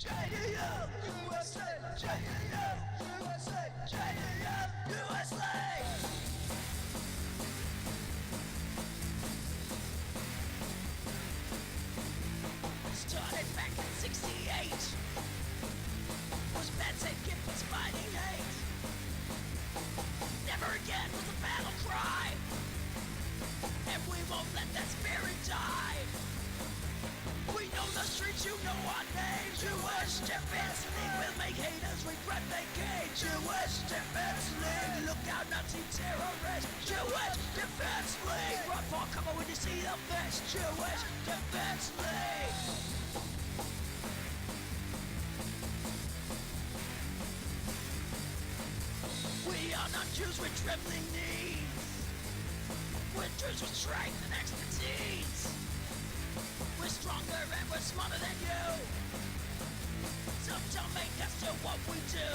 Started back in '68. Was Mets and Giffords fighting hate. Never again was a battle cry, and we won't let that spirit die. We know the streets, you know our name. Jewish Defense League will make haters regret they came. Jewish Defense League, look out, Nazi terrorists. Jewish Defense League, run for cover when you see the fist. Jewish Defense League. We are not Jews with trembling knees. We're Jews with strength and expertise. We're stronger and we're smarter than you. So don't make us do what we do.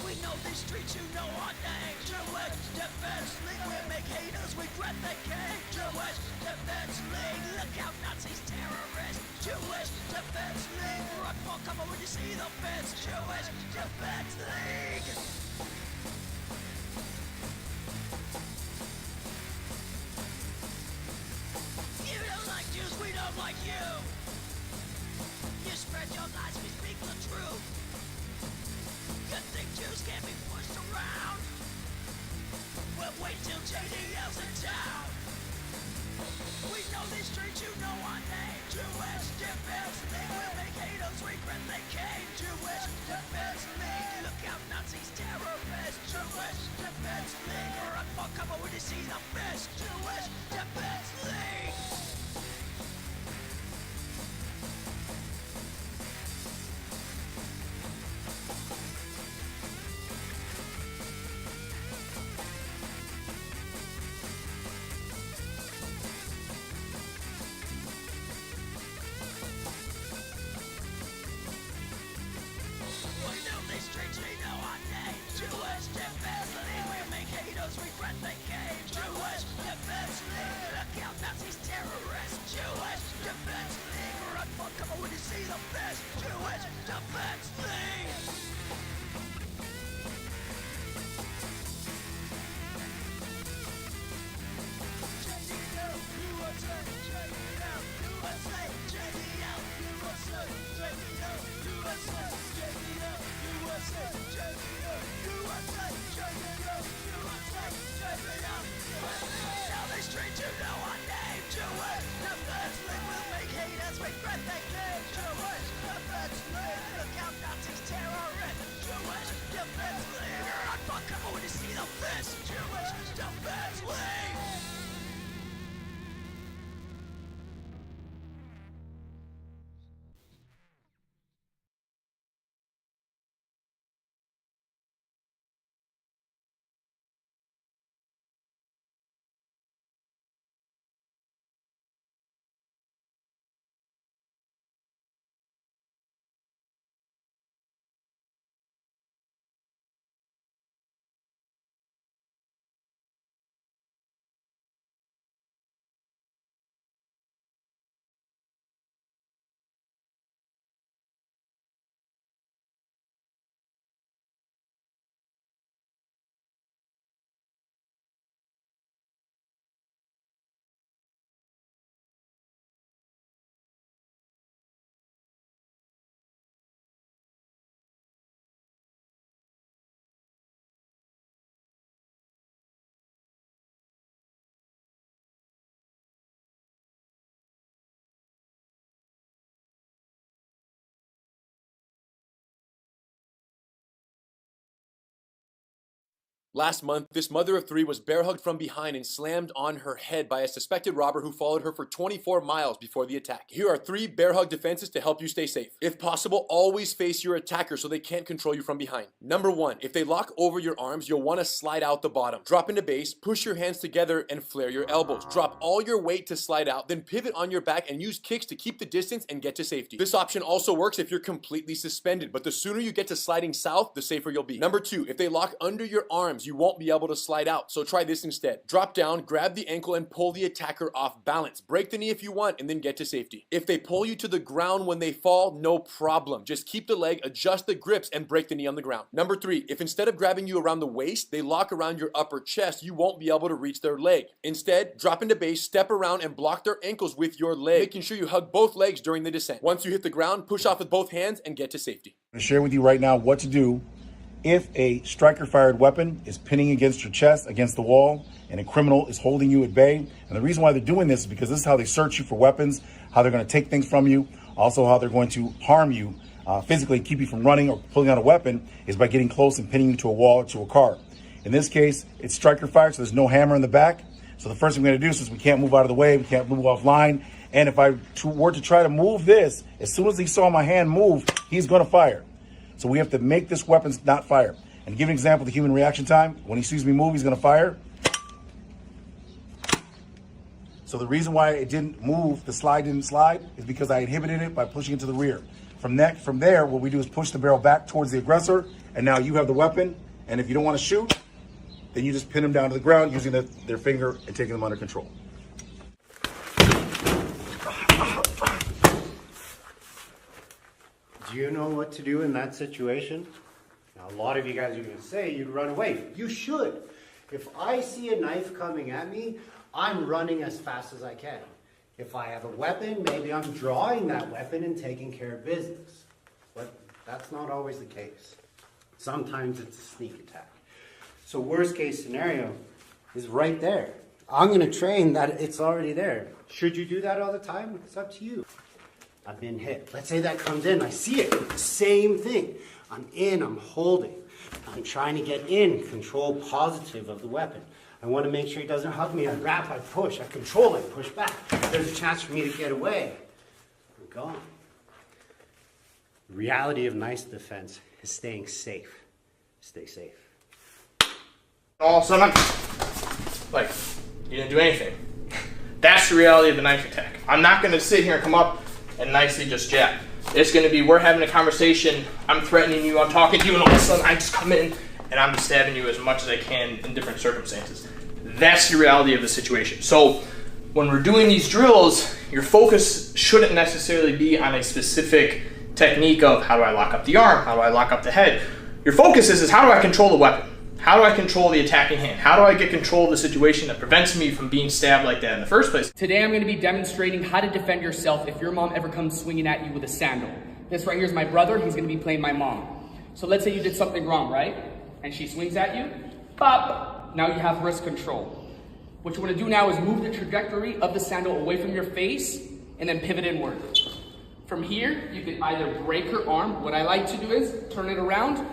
We know these streets, you know our name. Jewish Defense League, we'll make haters regret they came. Jewish Defense League, look out, Nazis, terrorists. Jewish Defense League, run for cover when you see the fence. Jewish Defense League. You don't like Jews, we don't like you. You spread your lies, we speak the truth. You think Jews can't be pushed around? Well, wait till JDL's in town. We know these streets, you know our name. Jewish Defense League, we'll make haters regret they came. Jewish Defense League, look out, Nazis, terrorists. Jewish Defense League, run for cover when you see the fist. Jewish Defense League. Jewish Defense League, we'll make haters regret they came. Jewish Defense League, look out, Nazis, terrorists. Jewish Defense League, run for cover when you see the fist. Jewish Defense League. JDL, USA, JDL, USA, JDL, USA, JDL, USA, JDL, USA, JDL, USA, JDL, USA, JDL, USA. Now they street, you know our name. Jewish Defense League, will make haters regret they came. Jewish Defense League, look out, Nazis, terrorists. Jewish Defense League, run for cover when you see the fist. Jewish Defense League. Last month, this mother of three was bear hugged from behind and slammed on her head by a suspected robber who followed her for 24 miles before the attack. Here are 3 bear hug defenses to help you stay safe. If possible, always face your attacker so they can't control you from behind. Number 1, if they lock over your arms, you'll want to slide out the bottom. Drop into base, push your hands together and flare your elbows. Drop all your weight to slide out, then pivot on your back and use kicks to keep the distance and get to safety. This option also works if you're completely suspended, but the sooner you get to sliding south, the safer you'll be. Number 2, if they lock under your arms, times, you won't be able to slide out. So try this instead. Drop down, grab the ankle, and pull the attacker off balance. Break the knee if you want, and then get to safety. If they pull you to the ground when they fall, no problem. Just keep the leg, adjust the grips, and break the knee on the ground. Number 3, if instead of grabbing you around the waist, they lock around your upper chest, you won't be able to reach their leg. Instead, drop into base, step around, and block their ankles with your leg, making sure you hug both legs during the descent. Once you hit the ground, push off with both hands and get to safety. I'm going to share with you right now what to do if a striker-fired weapon is pinning against your chest, against the wall, and a criminal is holding you at bay. And the reason why they're doing this is because this is how they search you for weapons, how they're going to take things from you, also how they're going to harm you physically, keep you from running or pulling out a weapon, is by getting close and pinning you to a wall or to a car. In this case, it's striker-fired, so there's no hammer in the back. So the first thing we're going to do, since we can't move out of the way, we can't move offline, and if I were to try to move this, as soon as he saw my hand move, he's going to fire. So we have to make this weapon not fire. And to give an example, the human reaction time, when he sees me move, he's going to fire. So the reason why it didn't move, the slide didn't slide, is because I inhibited it by pushing it to the rear. From there, what we do is push the barrel back towards the aggressor, and now you have the weapon, and if you don't want to shoot, then you just pin them down to the ground using their finger and taking them under control. Do you know what to do in that situation? Now, a lot of you guys are going to say you'd run away. You should. If I see a knife coming at me, I'm running as fast as I can. If I have a weapon, maybe I'm drawing that weapon and taking care of business. But that's not always the case. Sometimes it's a sneak attack. So worst case scenario is right there. I'm going to train that it's already there. Should you do that all the time? It's up to you. I've been hit. Let's say that comes in. I see it. Same thing. I'm in. I'm holding. I'm trying to get in. Control positive of the weapon. I want to make sure he doesn't hug me. I wrap. I push. I control. I push back. There's a chance for me to get away. I'm gone. The reality of nice defense is staying safe. Stay safe. All of a sudden, like, you didn't do anything. That's the reality of the knife attack. I'm not going to sit here and come up and nicely just jab. It's going to be, we're having a conversation, I'm threatening you, I'm talking to you, and all of a sudden I just come in and I'm just stabbing you as much as I can in different circumstances. That's the reality of the situation. So when we're doing these drills, your focus shouldn't necessarily be on a specific technique of how do I lock up the arm, how do I lock up the head. Your focus is how do I control the weapon? How do I control the attacking hand? How do I get control of the situation that prevents me from being stabbed like that in the first place? Today I'm going to be demonstrating how to defend yourself if your mom ever comes swinging at you with a sandal. This right here is my brother. He's going to be playing my mom. So let's say you did something wrong, right? And she swings at you. Pop! Now you have wrist control. What you want to do now is move the trajectory of the sandal away from your face and then pivot inward. From here, you can either break her arm. What I like to do is turn it around.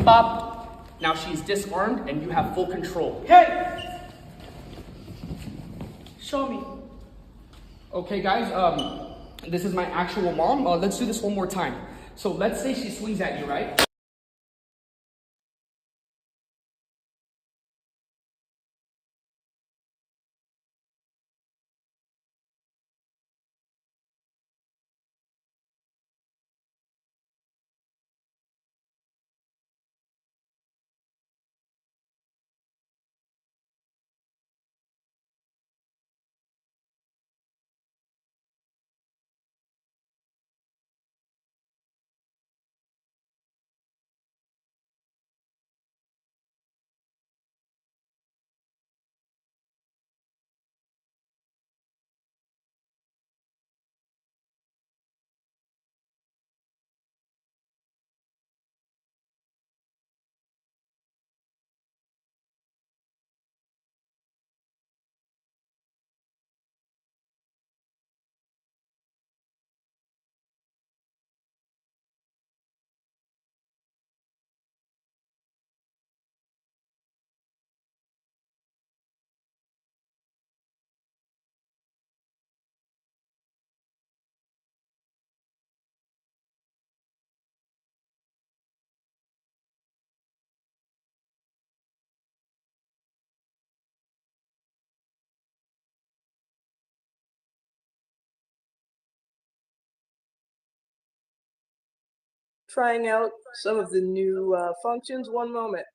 Pop. Now she's disarmed and you have full control. Hey! Show me. Okay guys, this is my actual mom. Let's do this one more time. So let's say she swings at you, right? trying out some of the new functions. One moment.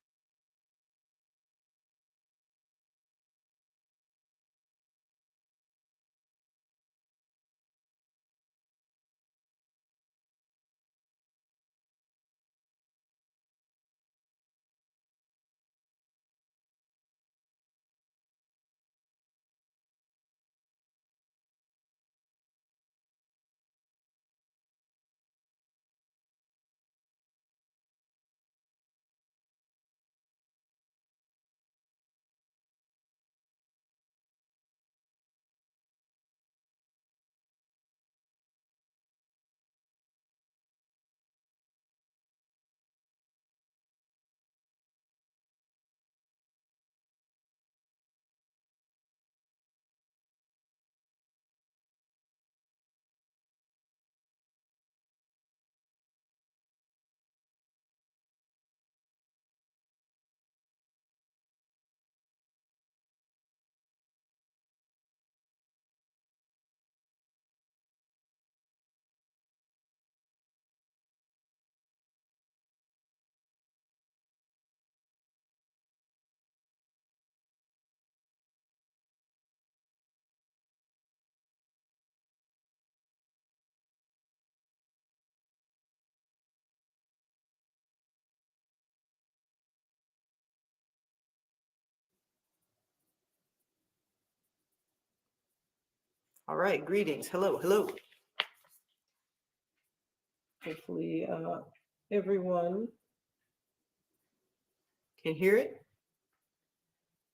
All right, greetings. Hello, hello. Hopefully everyone can hear it.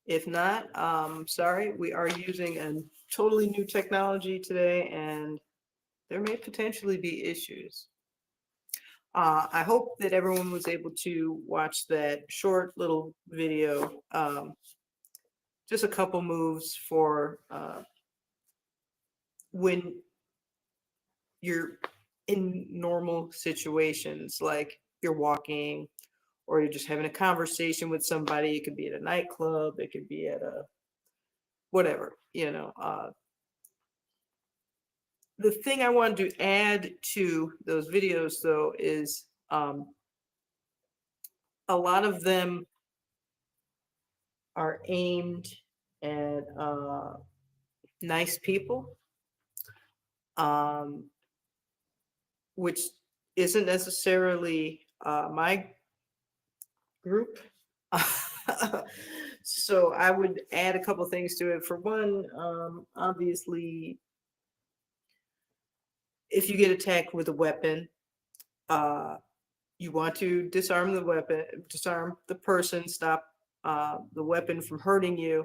If not, sorry, we are using a totally new technology today and there may potentially be issues. I hope that everyone was able to watch that short little video. Just a couple moves for when you're in normal situations, like you're walking or you're just having a conversation with somebody. It could be at a nightclub, it could be at a whatever, you know. The thing I wanted to add to those videos, though, is a lot of them are aimed at nice people, which isn't necessarily my group. So I would add a couple things to it. For one, obviously, if you get attacked with a weapon, you want to disarm the weapon, disarm the person, stop the weapon from hurting you.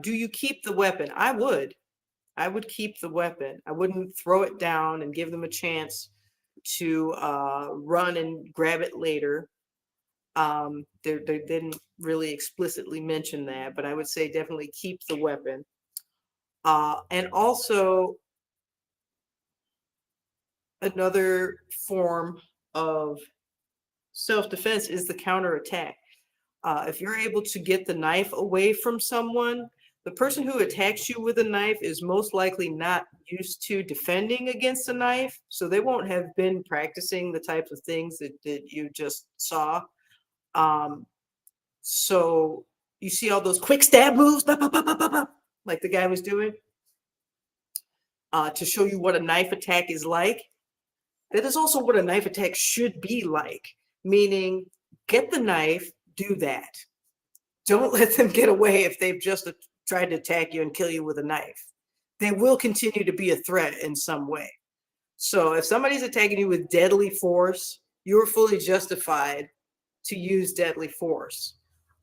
Do you keep the weapon? I would keep the weapon. I wouldn't throw it down and give them a chance to run and grab it later. They didn't really explicitly mention that, but I would say definitely keep the weapon. And also, another form of self-defense is the counterattack. If you're able to get the knife away from someone, the person who attacks you with a knife is most likely not used to defending against a knife, so they won't have been practicing the types of things that you just saw. So you see all those quick stab moves, like the guy was doing, to show you what a knife attack is like. That is also what a knife attack should be like, meaning get the knife, do that. Don't let them get away if they've just tried to attack you and kill you with a knife. They will continue to be a threat in some way. So if somebody's attacking you with deadly force, you're fully justified to use deadly force.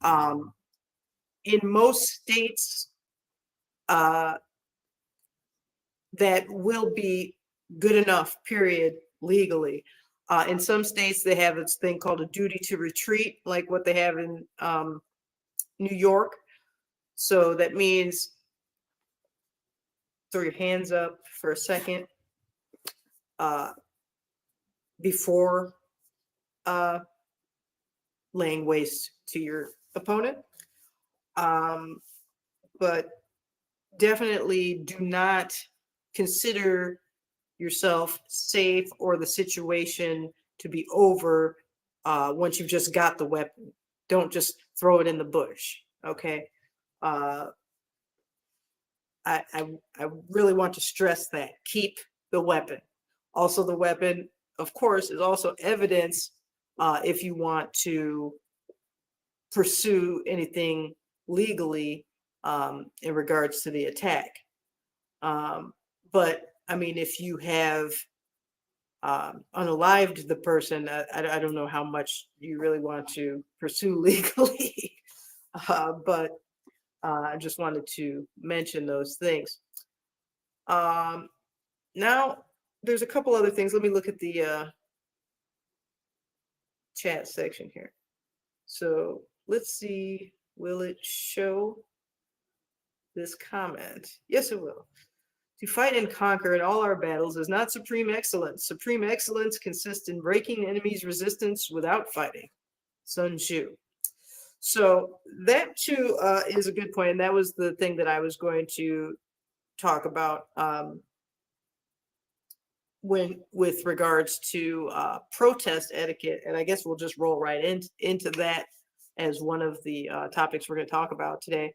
In most states, that will be good enough, period, legally. In some states, they have this thing called a duty to retreat, like what they have in New York. So that means throw your hands up for a second before laying waste to your opponent. But definitely do not consider yourself safe or the situation to be over once you've just got the weapon. Don't just throw it in the bush. Okay. I really want to stress that. Keep the weapon. Also, the weapon, of course, is also evidence if you want to pursue anything legally in regards to the attack. But I mean, if you have unalived the person, I don't know how much you really want to pursue legally. But I just wanted to mention those things. Now, there's a couple other things. Let me look at the chat section here. So let's see, will it show this comment? Yes, it will. To fight and conquer in all our battles is not supreme excellence. Supreme excellence consists in breaking the enemy's resistance without fighting. Sun Tzu. So that too is a good point, and that was the thing that I was going to talk about with regards to protest etiquette, and I guess we'll just roll right into that as one of the topics we're going to talk about today.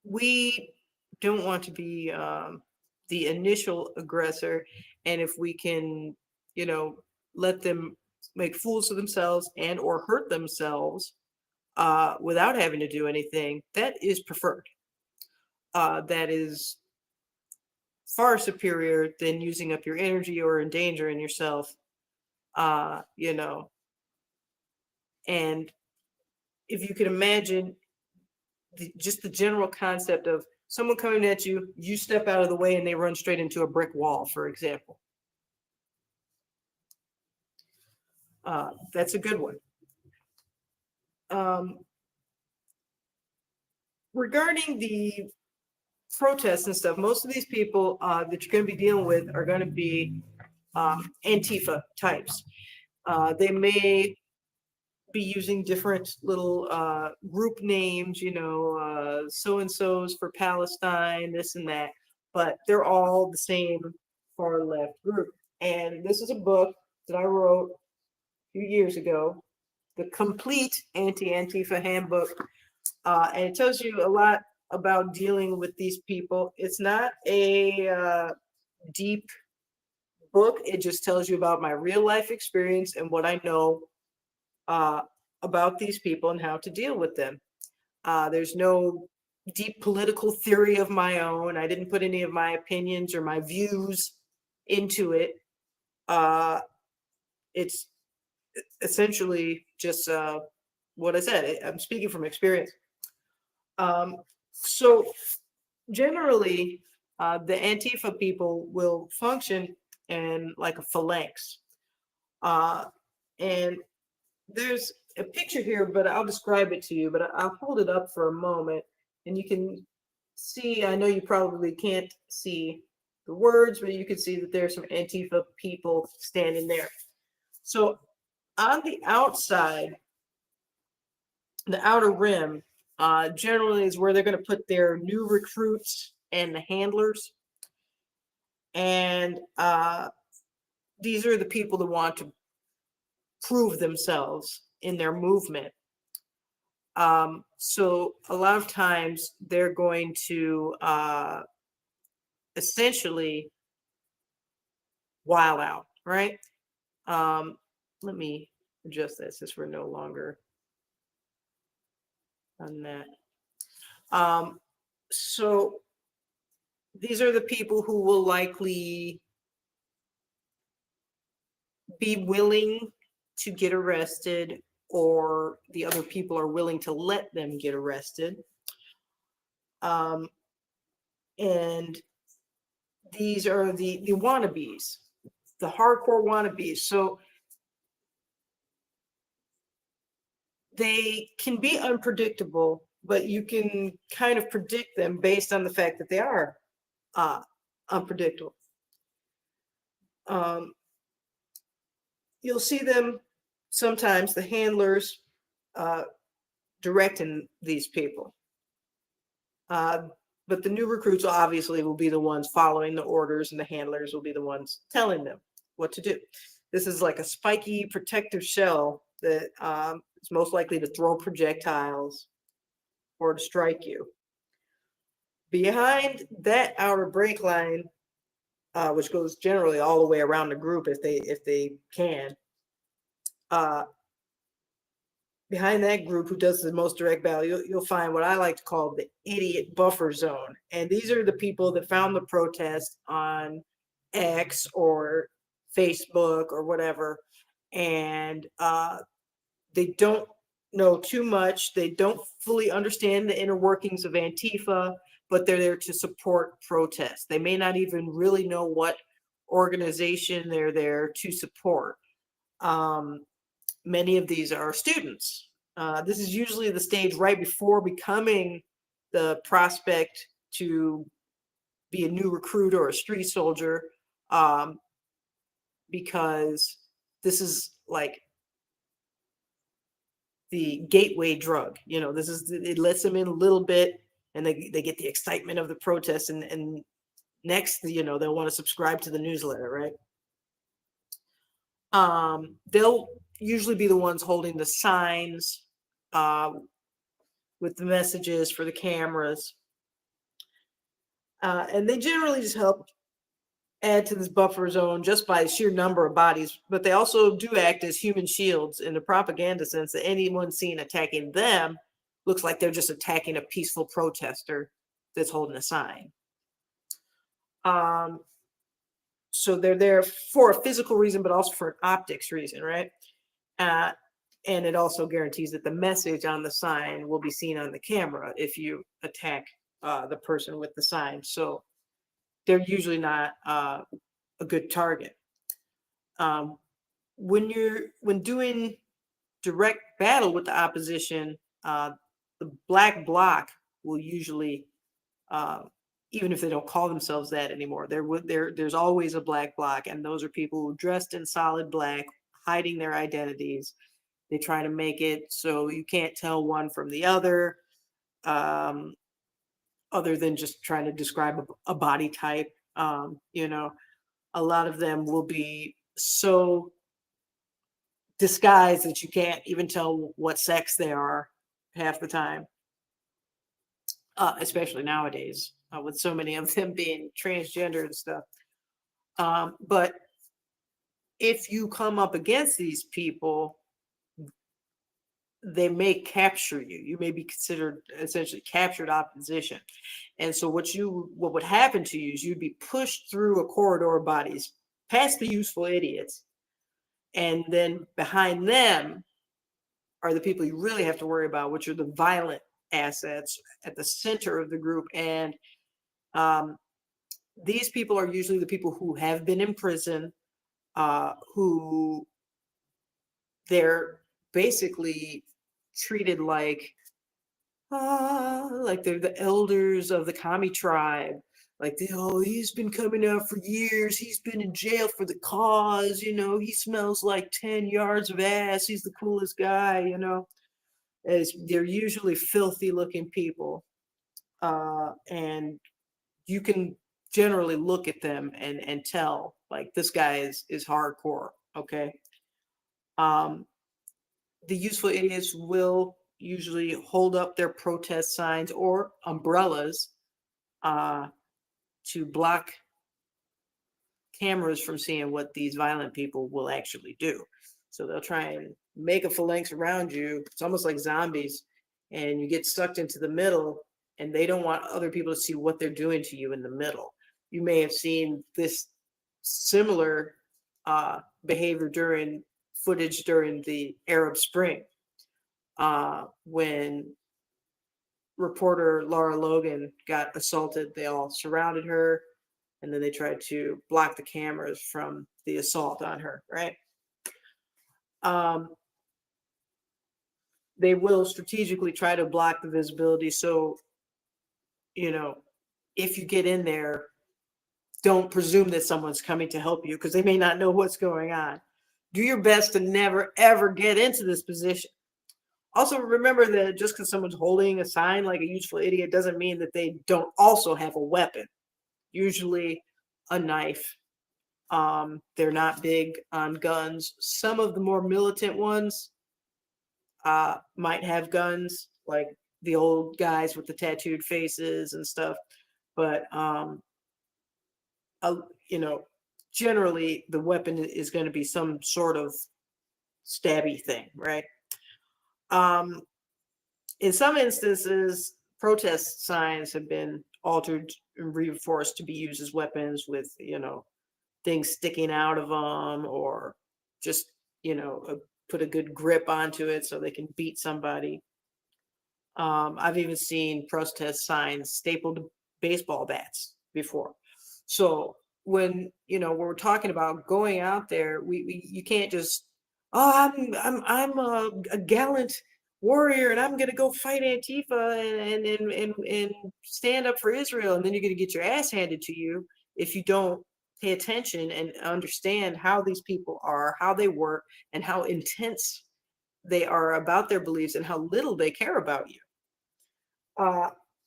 We don't want to be the initial aggressor, and if we can, let them make fools of themselves and or hurt themselves without having to do anything, that is preferred. That is far superior than using up your energy or endangering yourself, and if you can imagine just the general concept of someone coming at you, you step out of the way and they run straight into a brick wall, for example. That's a good one. Regarding the protests and stuff, most of these people that you're going to be dealing with are going to be Antifa types. They may be using different little group names, so-and-so's for Palestine, this and that, but they're all the same far left group. And this is a book that I wrote a few years ago, The Complete Anti-Antifa Handbook. And it tells you a lot about dealing with these people. It's not a deep book. It just tells you about my real life experience and what I know about these people and how to deal with them. There's no deep political theory of my own. I didn't put any of my opinions or my views into it. It's essentially just what I said. I'm speaking from experience. So generally, the Antifa people will function in like a phalanx. And there's a picture here, but I'll describe it to you, but I'll hold it up for a moment and you can see, I know you probably can't see the words, but you can see that there's some Antifa people standing there. So on the outside, the outer rim, generally is where they're going to put their new recruits and the handlers. And these are the people that want to prove themselves in their movement. So a lot of times they're going to essentially wild out, right? Let me adjust that since we're no longer on that. So these are the people who will likely be willing to get arrested, or the other people are willing to let them get arrested. And these are the wannabes, the hardcore wannabes. So they can be unpredictable, but you can kind of predict them based on the fact that they are unpredictable. You'll see them sometimes, the handlers, directing these people. but the new recruits obviously will be the ones following the orders, and the handlers will be the ones telling them what to do. This is like a spiky protective shell that is most likely to throw projectiles or to strike you. Behind that outer brake line, which goes generally all the way around the group if they can, behind that group who does the most direct battle, you'll find what I like to call the idiot buffer zone. And these are the people that found the protest on X or Facebook or whatever, and they don't know too much. They don't fully understand the inner workings of Antifa, but they're there to support protests. They may not even really know what organization they're there to support. Many of these are students. This is usually the stage right before becoming the prospect to be a new recruit or a street soldier, because this is like the gateway drug. You know, this is, it lets them in a little bit, and they get the excitement of the protest, and next, you know, they'll want to subscribe to the newsletter, right? They'll usually be the ones holding the signs with the messages for the cameras. And they generally just help add to this buffer zone just by sheer number of bodies, but they also do act as human shields in the propaganda sense, that anyone seen attacking them looks like they're just attacking a peaceful protester that's holding a sign. So they're there for a physical reason, but also for an optics reason, right? And it also guarantees that the message on the sign will be seen on the camera if you attack the person with the sign. So they're usually not a good target. When doing direct battle with the opposition, the black bloc will usually, even if they don't call themselves that anymore, there's always a black bloc, and those are people who dressed in solid black, hiding their identities. They try to make it so you can't tell one from the other, other than just trying to describe a body type. You know, a lot of them will be so disguised that you can't even tell what sex they are half the time, especially nowadays, with so many of them being transgender and stuff. But if you come up against these people, they may capture you. You may be considered essentially captured opposition. And so what would happen to you is you'd be pushed through a corridor of bodies past the useful idiots. And then behind them are the people you really have to worry about, which are the violent assets at the center of the group. And these people are usually the people who have been in prison, who they're basically treated like they're the elders of the commie tribe. Like, oh, he's been coming out for years. He's been in jail for the cause. You know, he smells like 10 yards of ass. He's the coolest guy, you know. They're usually filthy looking people. And you can generally look at them and tell, like, this guy is hardcore, okay? The useful idiots will usually hold up their protest signs or umbrellas to block cameras from seeing what these violent people will actually do. So they'll try and make a phalanx around you. It's almost like zombies, and you get sucked into the middle, and they don't want other people to see what they're doing to you in the middle. You may have seen this similar behavior during the Arab Spring, when reporter Lara Logan got assaulted. They all surrounded her, and then they tried to block the cameras from the assault on her, right? They will strategically try to block the visibility. So, you know, if you get in there, don't presume that someone's coming to help you, because they may not know what's going on. Do your best to never, ever get into this position. Also, remember that just because someone's holding a sign like a useful idiot doesn't mean that they don't also have a weapon. Usually a knife. They're not big on guns. Some of the more militant ones might have guns, like the old guys with the tattooed faces and stuff. But you know, generally the weapon is going to be some sort of stabby thing, right? In some instances, protest signs have been altered and reinforced to be used as weapons with, you know, things sticking out of them, or just, you know, put a good grip onto it so they can beat somebody. I've even seen protest signs stapled to baseball bats before. So when, you know, we're talking about going out there, you can't just, oh, I'm a gallant warrior and I'm gonna go fight Antifa and stand up for Israel, and then you're gonna get your ass handed to you if you don't pay attention and understand how these people are, how they work, and how intense they are about their beliefs and how little they care about you.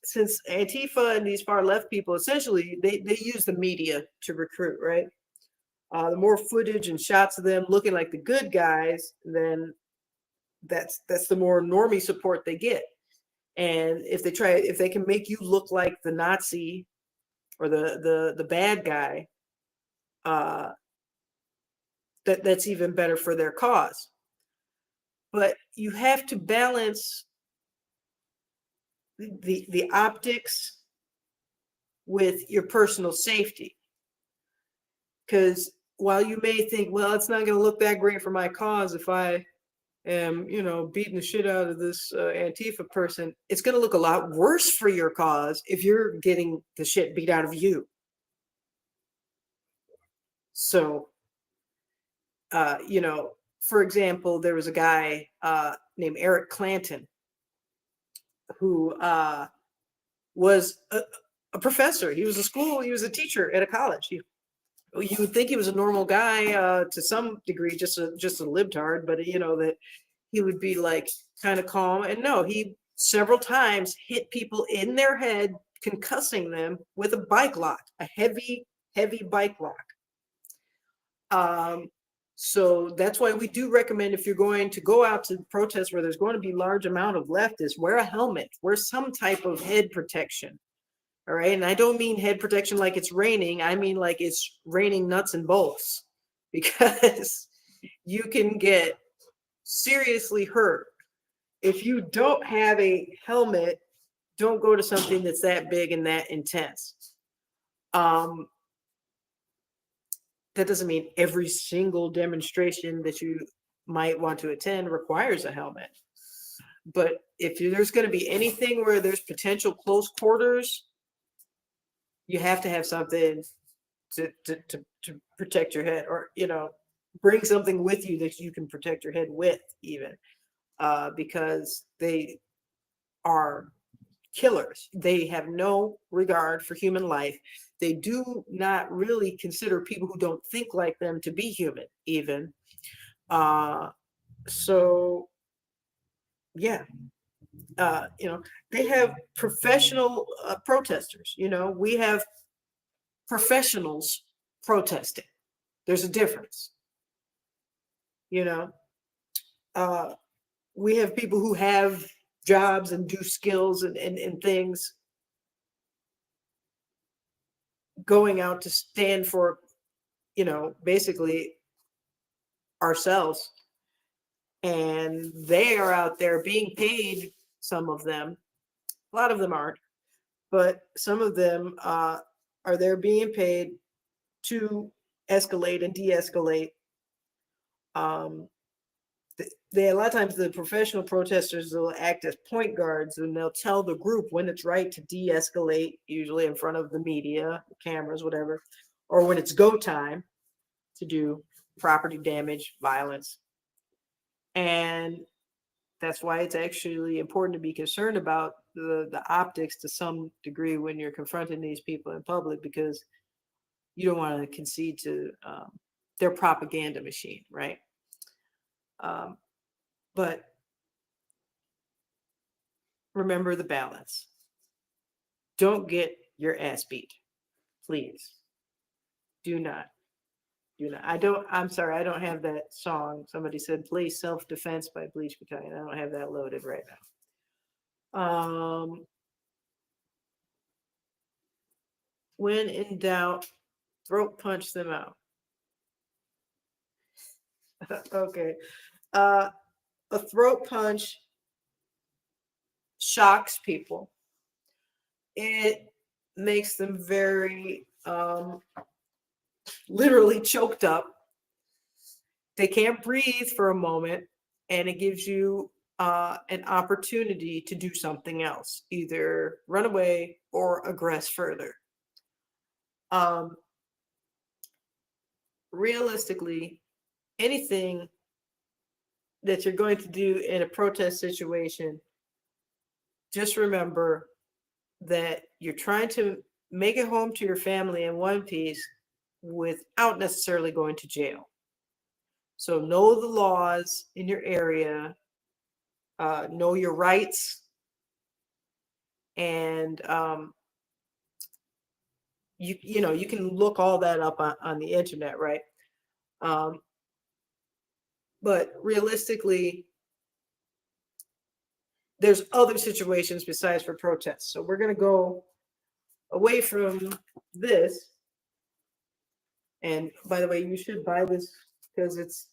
Since Antifa and these far left people, essentially, they use the media to recruit, right? The more footage and shots of them looking like the good guys, then that's the more normie support they get. And if they can make you look like the Nazi or the bad guy, that's even better for their cause. But you have to balance the optics with your personal safety. Because while you may think, well, it's not going to look that great for my cause if I am, you know, beating the shit out of this Antifa person, it's going to look a lot worse for your cause if you're getting the shit beat out of you. So, you know, for example, there was a guy named Eric Clanton who was a professor. He was a teacher at a college. You would think he was a normal guy to some degree, just a libtard, but you know that he would be like kind of calm. And no, he several times hit people in their head, concussing them with a bike lock, a heavy bike lock. So that's why we do recommend, if you're going to go out to protests where there's going to be large amount of leftists, wear a helmet, wear some type of head protection. All right. And I don't mean head protection like it's raining. I mean like it's raining nuts and bolts, because you can get seriously hurt. If you don't have a helmet, don't go to something that's that big and that intense. That doesn't mean every single demonstration that you might want to attend requires a helmet. But if there's going to be anything where there's potential close quarters, you have to have something to protect your head, or, you know, bring something with you that you can protect your head with, even, because they are killers. They have no regard for human life. They do not really consider people who don't think like them to be human, even. So, yeah. You know, they have professional protesters. You know, we have professionals protesting. There's a difference. You know, we have people who have jobs and do skills and things going out to stand for, you know, basically ourselves. And they are out there being paid, some of them, a lot of them aren't, but some of them are there being paid to escalate and de-escalate. They a lot of times, the professional protesters will act as point guards, and they'll tell the group when it's right to de-escalate, usually in front of the media, cameras, whatever, or when it's go time to do property damage, violence. And that's why it's actually important to be concerned about the optics to some degree when you're confronting these people in public, because you don't want to concede to their propaganda machine, right? But remember the balance. Don't get your ass beat. Please. Do not. Do not. I'm sorry, I don't have that song. Somebody said play Self-Defense by Bleach Battalion. I don't have that loaded right now. When in doubt, throat punch them out. Okay. A throat punch shocks people. It makes them very literally choked up. They can't breathe for a moment, and it gives you an opportunity to do something else, either run away or aggress further. Realistically, anything that you're going to do in a protest situation, just remember that you're trying to make it home to your family in one piece without necessarily going to jail. So know the laws in your area, know your rights, and you know, you can look all that up on the internet, right? But realistically, there's other situations besides for protests. So we're going to go away from this. And by the way, you should buy this because it's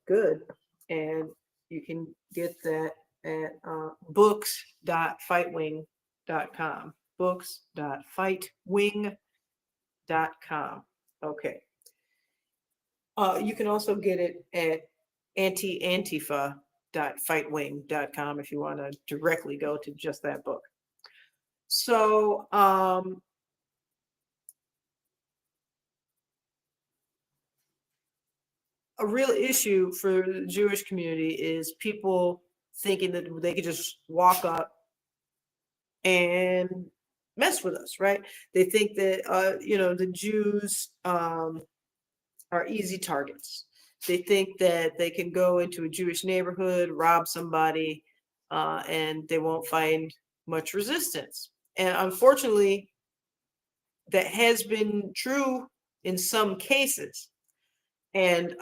good. And you can get that at books.fightwing.com. Books.fightwing.com. Okay. You can also get it at anti-antifa.fightwing.com if you want to directly go to just that book. So a real issue for the Jewish community is people thinking that they could just walk up and mess with us, right? They think that you know, the Jews are easy targets. They think that they can go into a Jewish neighborhood, rob somebody, and they won't find much resistance. And unfortunately, that has been true in some cases. And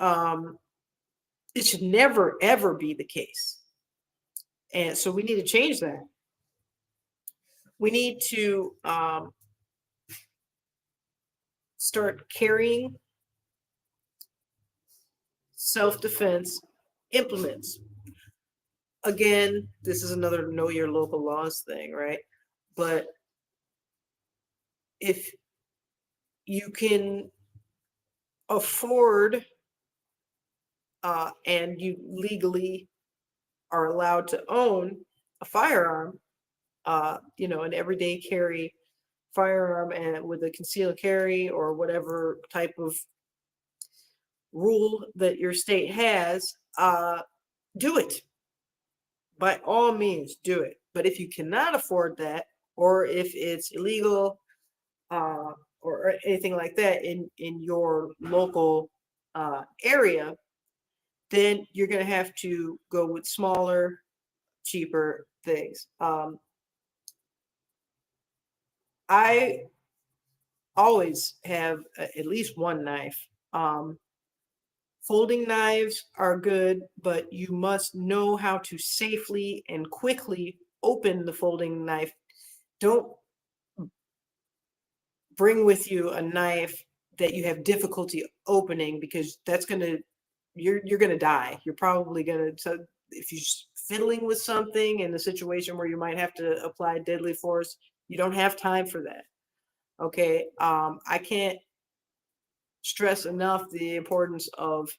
it should never, ever be the case. And so we need to change that. We need to start carrying self-defense implements. Again, this is another know your local laws thing, right? But if you can afford and you legally are allowed to own a firearm, you know, an everyday carry firearm and with a concealed carry or whatever type of rule that your state has, do it. By all means, do it. But if you cannot afford that, or if it's illegal or anything like that in your local area, then you're going to have to go with smaller, cheaper things. I always have at least one knife. Folding knives are good, but you must know how to safely and quickly open the folding knife. Don't bring with you a knife that you have difficulty opening, because that's gonna, you're gonna die. You're probably gonna, so if you're fiddling with something in a situation where you might have to apply deadly force, you don't have time for that. Okay, I can't stress enough the importance of,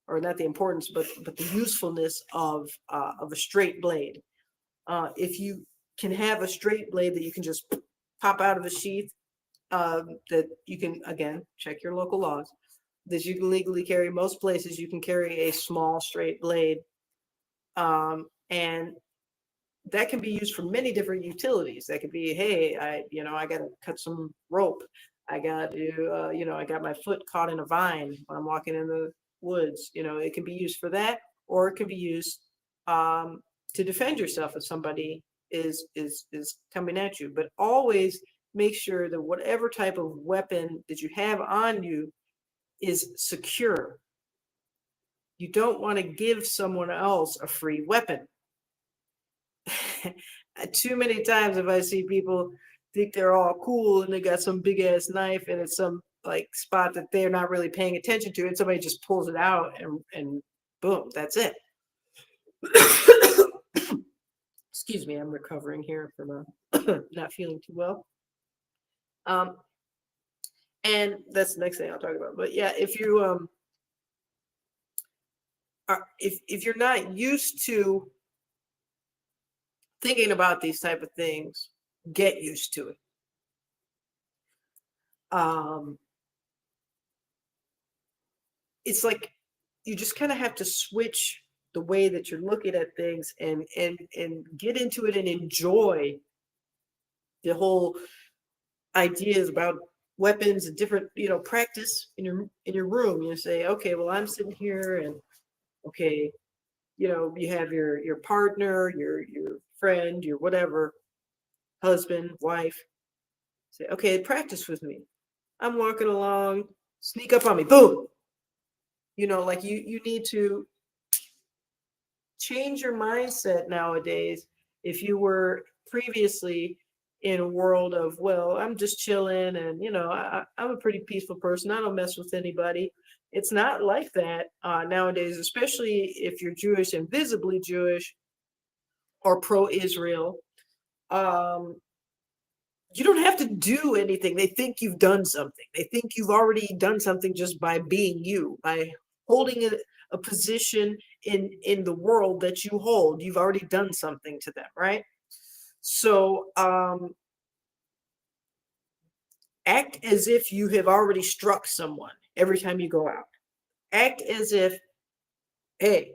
or not the importance, but the usefulness of a straight blade. If you can have a straight blade that you can just pop out of the sheath, that you can, again, check your local laws, that you can legally carry. Most places you can carry a small straight blade, and that can be used for many different utilities. That could be, hey, I got to cut some rope. I got to, I got my foot caught in a vine when I'm walking in the woods. It can be used for that, or it can be used to defend yourself if somebody is coming at you. But always make sure that whatever type of weapon that you have on you is secure. You don't want to give someone else a free weapon. Too many times if I see people think they're all cool and they got some big ass knife and it's some like spot that they're not really paying attention to, and somebody just pulls it out and boom, that's it. Excuse me, I'm recovering here from not feeling too well. And that's the next thing I'll talk about. But yeah, if you if you're not used to thinking about these type of things, get used to it. It's like you just kind of have to switch the way that you're looking at things and get into it and enjoy the whole ideas about weapons and different, practice in your room. You say, okay, well, I'm sitting here and okay, you have your partner, your friend, your whatever, husband, wife. Say, okay, practice with me. I'm walking along, sneak up on me, boom. Like you need to change your mindset nowadays. If you were previously in a world of, well, I'm just chilling and, I'm a pretty peaceful person. I don't mess with anybody. It's not like that nowadays, especially if you're Jewish and visibly Jewish or pro-Israel. You don't have to do anything. They think you've done something. They think you've already done something just by being you, by holding a position in the world that you hold. You've already done something to them, right? So act as if you have already struck someone every time you go out. Act as if, hey,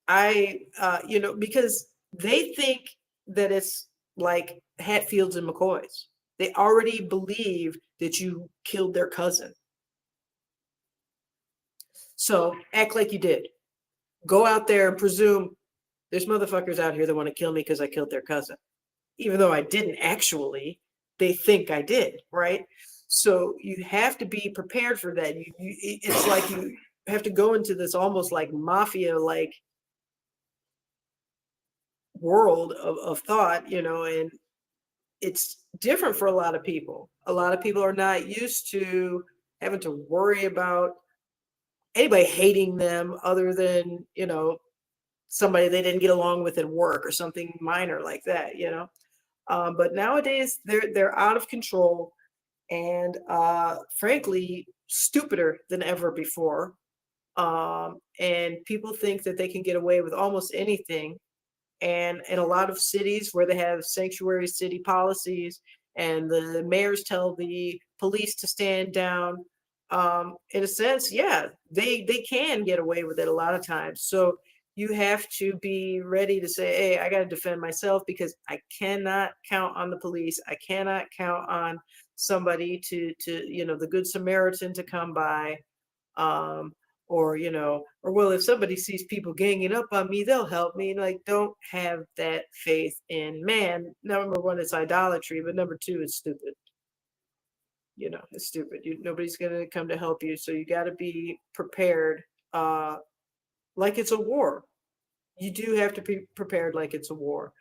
because they think that it's like Hatfields and McCoys. They already believe that you killed their cousin. So act like you did. Go out there and presume there's motherfuckers out here that want to kill me because I killed their cousin. Even though I didn't actually, they think I did, right? So you have to be prepared for that. It's like you have to go into this almost like mafia-like world of thought, and it's different for a lot of people. A lot of people are not used to having to worry about anybody hating them other than, somebody they didn't get along with at work or something minor like that, But nowadays they're out of control and frankly stupider than ever before. And people think that they can get away with almost anything. And in a lot of cities where they have sanctuary city policies and the mayors tell the police to stand down, in a sense, yeah, they can get away with it a lot of times. So you have to be ready to say, hey, I got to defend myself because I cannot count on the police. I cannot count on somebody to the Good Samaritan to come by. Or well, if somebody sees people ganging up on me, they'll help me. Like, don't have that faith in man. Number one, it's idolatry, but number two, it's stupid. It's stupid. Nobody's going to come to help you. So you got to be prepared like it's a war. You do have to be prepared like it's a war.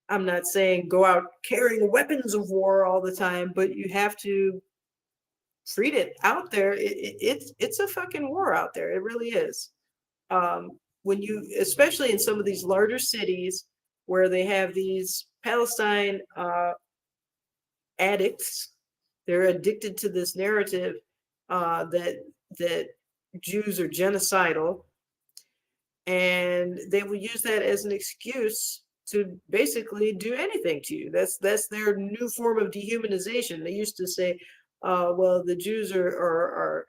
I'm not saying go out carrying weapons of war all the time, but you have to treat it out there. It's a fucking war out there. It really is. When you, especially in some of these larger cities where they have these Palestine addicts, they're addicted to this narrative that Jews are genocidal, and they will use that as an excuse to basically do anything to you. That's their new form of dehumanization. They used to say, well, the Jews are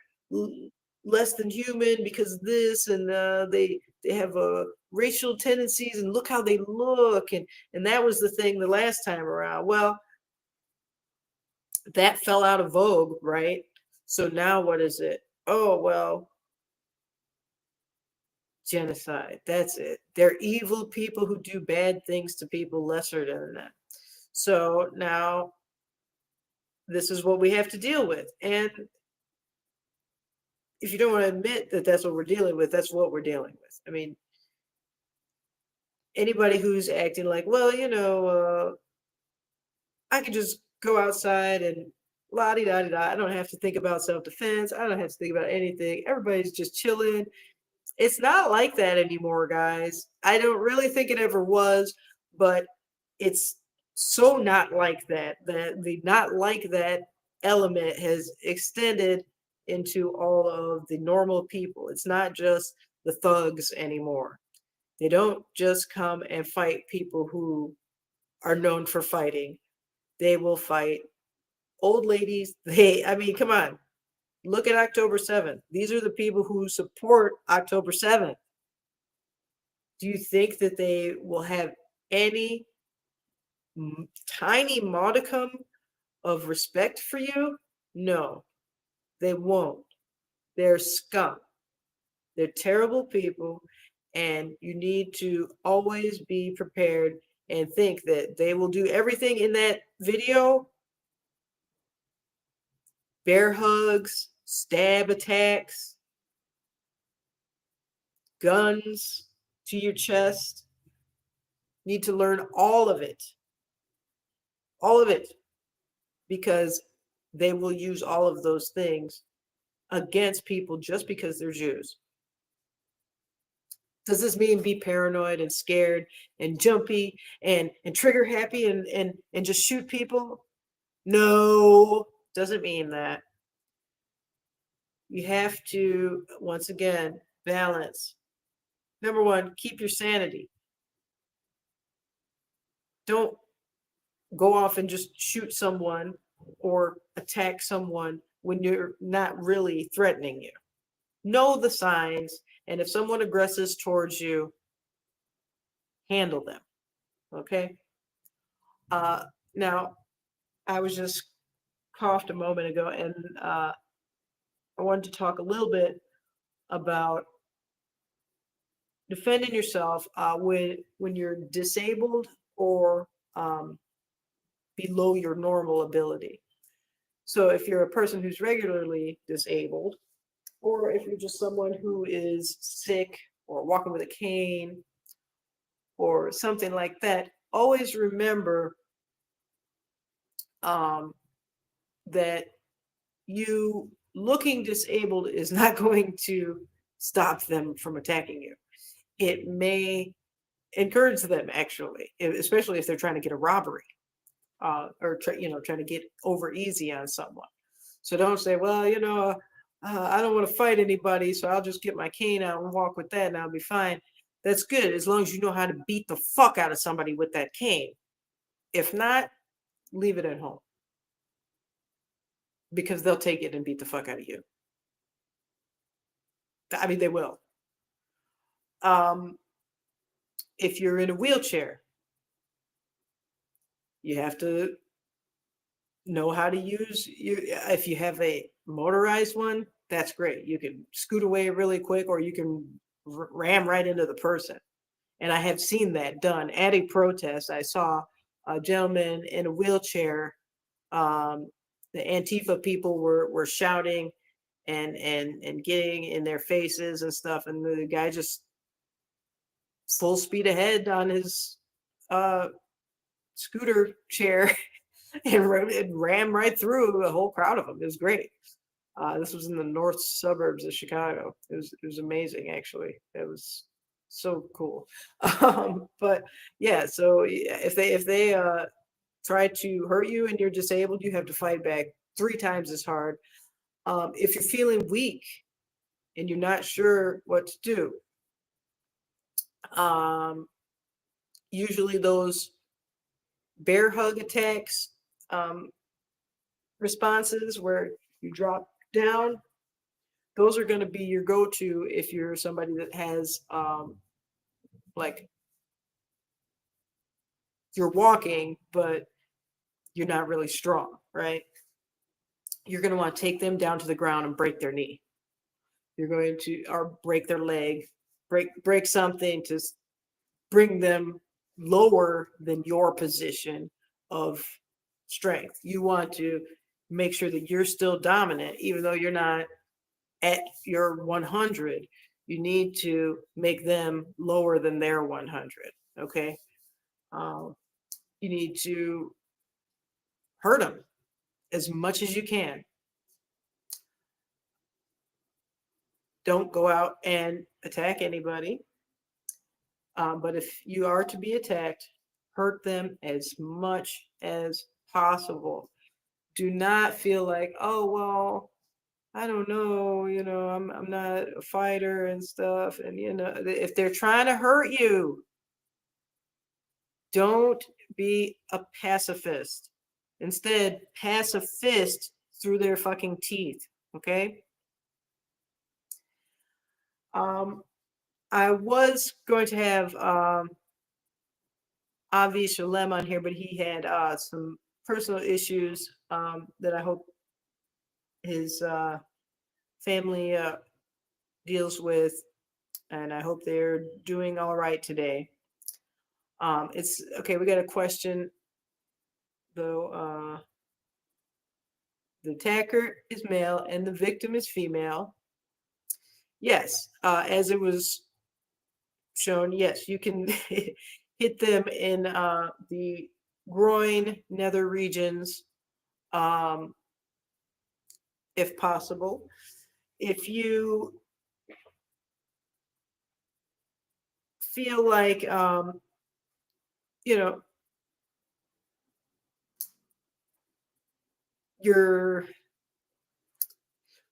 less than human because of this, and they have racial tendencies, and look how they look, and that was the thing the last time around. Well, that fell out of vogue, right? So now what is it? Oh, well, genocide. That's it. They're evil people who do bad things to people lesser than them. So now this is what we have to deal with. And if you don't want to admit that that's what we're dealing with, that's what we're dealing with. I mean, anybody who's acting like, well, I could just go outside and la di da di da. I don't have to think about self-defense. I don't have to think about anything. Everybody's just chilling. It's not like that anymore, guys. I don't really think it ever was, but it's so not like that. That the not like that element has extended into all of the normal people. It's not just the thugs anymore. They don't just come and fight people who are known for fighting. They will fight old ladies. I mean, come on. Look at October 7th. These are the people who support October 7th. Do you think that they will have any tiny modicum of respect for you? No, they won't. They're scum. They're terrible people, and you need to always be prepared and think that they will do everything in that video. Bear hugs, stab attacks, guns to your chest. Need to learn all of it. All of it. Because they will use all of those things against people just because they're Jews. Does this mean be paranoid and scared and jumpy and trigger happy and just shoot people? No, doesn't mean that. You have to, once again, balance. Number one, keep your sanity. Don't go off and just shoot someone or attack someone when you're not really threatening you. Know the signs, and if someone aggresses towards you, handle them. Okay? Now, I was just coughed a moment ago, and I wanted to talk a little bit about defending yourself when you're disabled or below your normal ability. So if you're a person who's regularly disabled, or if you're just someone who is sick or walking with a cane or something like that, always remember that you looking disabled is not going to stop them from attacking you. It may encourage them, actually, especially if they're trying to get a robbery or trying to get over easy on someone. So don't say, well, I don't want to fight anybody, so I'll just get my cane out and walk with that and I'll be fine. That's good, as long as you know how to beat the fuck out of somebody with that cane. If not, leave it at home. Because they'll take it and beat the fuck out of you. I mean, they will. If you're in a wheelchair, you have to know how to use if you have a motorized one, that's great. You can scoot away really quick, or you can ram right into the person. And I have seen that done at a protest. I saw a gentleman in a wheelchair. The Antifa people were shouting and getting in their faces and stuff, and the guy just full speed ahead on his scooter chair and ran right through a whole crowd of them. It was great. This was in the north suburbs of Chicago. It was amazing, actually. It was so cool. But yeah, so if they try to hurt you and you're disabled, you have to fight back 3 times as hard. If you're feeling weak and you're not sure what to do, usually those bear hug attacks responses where you drop down, those are going to be your go-to if you're somebody that has like you're walking but you're not really strong, right? You're going to want to take them down to the ground and break their knee. You're going to, or break their leg, break something to bring them lower than your position of strength. You want to make sure that you're still dominant, even though you're not at your 100. You need to make them lower than their 100. Okay. You need to hurt them as much as you can. Don't go out and attack anybody. But if you are to be attacked, hurt them as much as possible. Do not feel like, oh, well, I don't know, I'm not a fighter and stuff. And, if they're trying to hurt you, don't be a pacifist. Instead, pass a fist through their fucking teeth. Okay. I was going to have Avi Shalem on here, but he had some personal issues that I hope his family deals with, and I hope they're doing all right today. It's okay. We got a question though. The attacker is male and the victim is female. Yes, as it was shown, yes, you can hit them in the groin, nether regions, if possible. If you feel like, you're,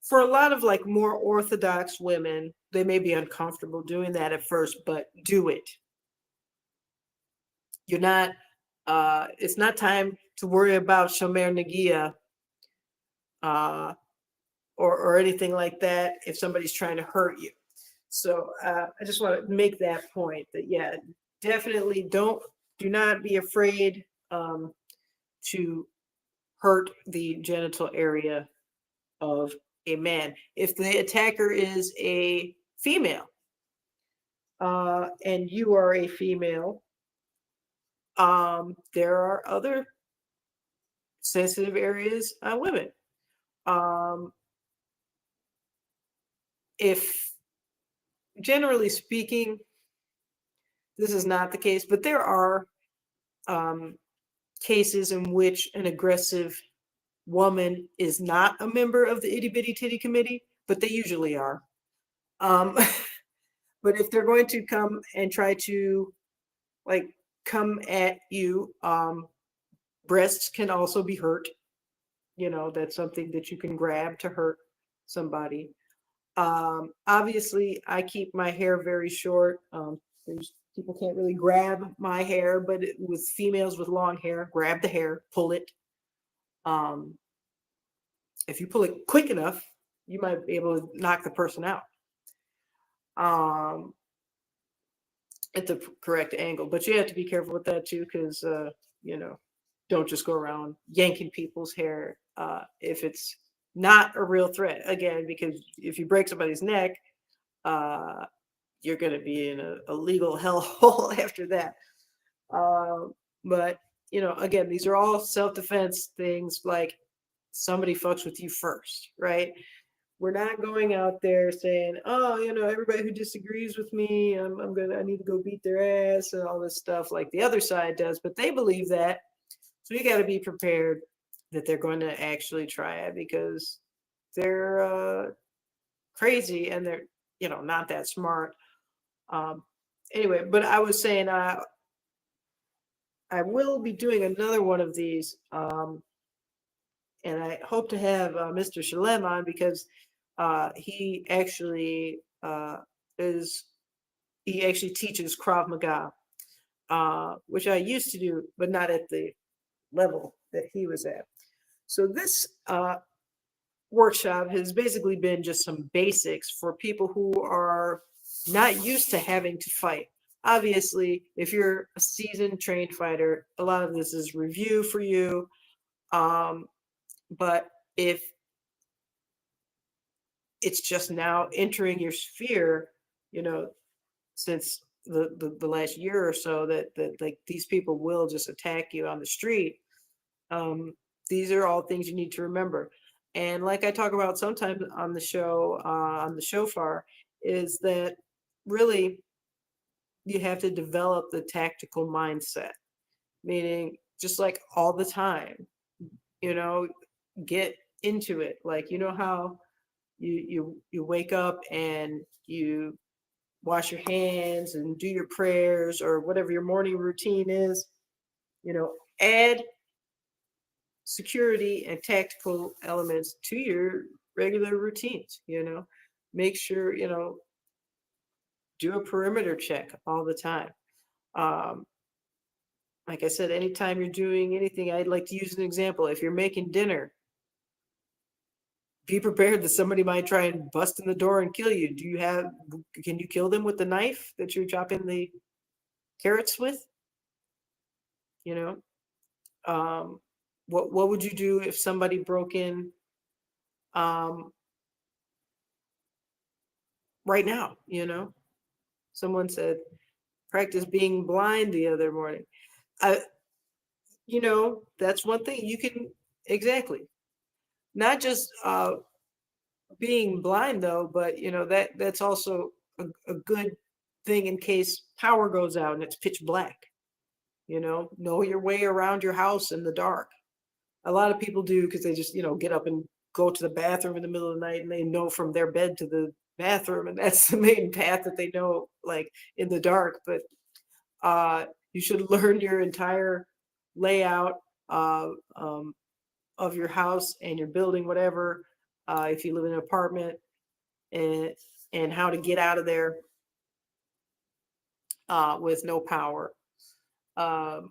for a lot of like more orthodox women, they may be uncomfortable doing that at first, but do it. You're not, it's not time to worry about Shomer Nagia or anything like that if somebody's trying to hurt you. So I just want to make that point that, yeah, definitely do not be afraid to hurt the genital area of a man. If the attacker is a female and you are a female, there are other sensitive areas on women. If generally speaking, this is not the case, but there are cases in which an aggressive woman is not a member of the itty bitty titty committee, but they usually are. But if they're going to come and try to like come at you, breasts can also be hurt. That's something that you can grab to hurt somebody. Obviously I keep my hair very short. People can't really grab my hair, but with females with long hair, grab the hair, pull it. If you pull it quick enough, you might be able to knock the person out at the correct angle. But you have to be careful with that too, because don't just go around yanking people's hair if it's not a real threat. Again, because if you break somebody's neck, you're going to be in a legal hellhole after that. But again, these are all self-defense things. Like, somebody fucks with you first, right? We're not going out there saying, oh, everybody who disagrees with me, I need to go beat their ass and all this stuff like the other side does. But they believe that. So you got to be prepared that they're going to actually try it, because they're crazy and they're, not that smart. Anyway, but I was saying, I will be doing another one of these. And I hope to have Mr. Shalem on, because he actually teaches Krav Maga, which I used to do, but not at the level that he was at. So this workshop has basically been just some basics for people who are not used to having to fight. Obviously, if you're a seasoned trained fighter, a lot of this is review for you. But if it's just now entering your sphere, since the last year or so that like these people will just attack you on the street. These are all things you need to remember. And like I talk about sometimes on the show, on the shofar, is that really you have to develop the tactical mindset, meaning just like all the time, you know, get into it. Like, you know how you wake up and you wash your hands and do your prayers or whatever your morning routine is, you know, add security and tactical elements to your regular routines, you know, make sure, you know, do a perimeter check all the time. Like I said, anytime you're doing anything, I'd like to use an example. If you're making dinner, be prepared that somebody might try and bust in the door and kill you. Can you kill them with the knife that you're chopping the carrots with? You know, what would you do if somebody broke in right now? You know, someone said, practice being blind the other morning. You know, that's one thing you can, exactly. Not just being blind though, but you know, that's also a good thing in case power goes out and it's pitch black. You know your way around your house in the dark. A lot of people do because they just, you know, get up and go to the bathroom in the middle of the night and they know from their bed to the bathroom and that's the main path that they know, like in the dark. But you should learn your entire layout of your house and your building, whatever, if you live in an apartment, and how to get out of there with no power. And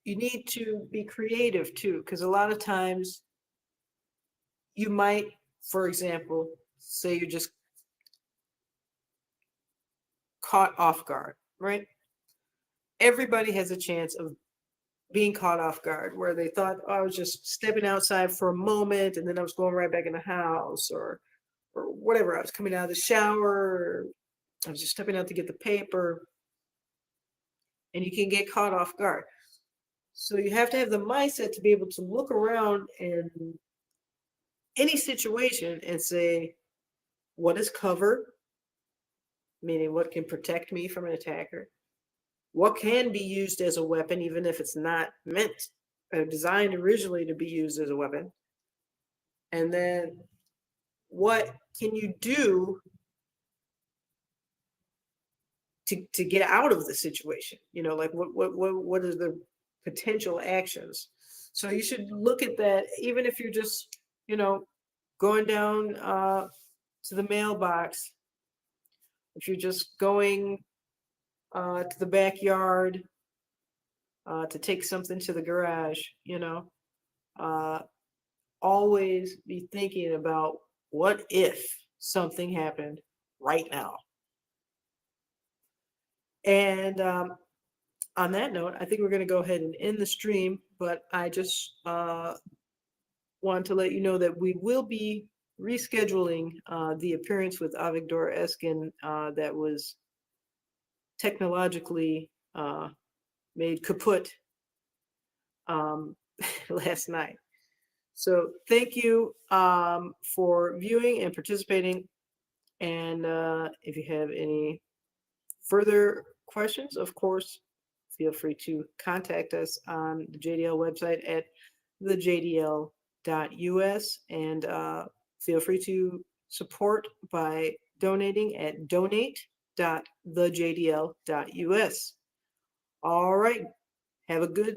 you need to be creative too, because a lot of times you might, for example, say you're just caught off guard, right? Everybody has a chance of being caught off guard where they thought, oh, I was just stepping outside for a moment and then I was going right back in the house or whatever. I was coming out of the shower, or I was just stepping out to get the paper, and you can get caught off guard. So you have to have the mindset to be able to look around in any situation and say, what is cover? Meaning what can protect me from an attacker? What can be used as a weapon, even if it's not meant or designed originally to be used as a weapon? And then what can you do to get out of the situation? You know, like what are the potential actions? So you should look at that, even if you're just, you know, going down to the mailbox, if you're just going to the backyard to take something to the garage, you know, always be thinking about what if something happened right now. And on that note, I think we're going to go ahead and end the stream, but I just want to let you know that we will be rescheduling the appearance with Avigdor Eskin that was technologically made kaput last night. So thank you for viewing and participating. And if you have any further questions, of course, feel free to contact us on the JDL website at thejdl.us, and feel free to support by donating at donate.thejdl.us. All right. Have a good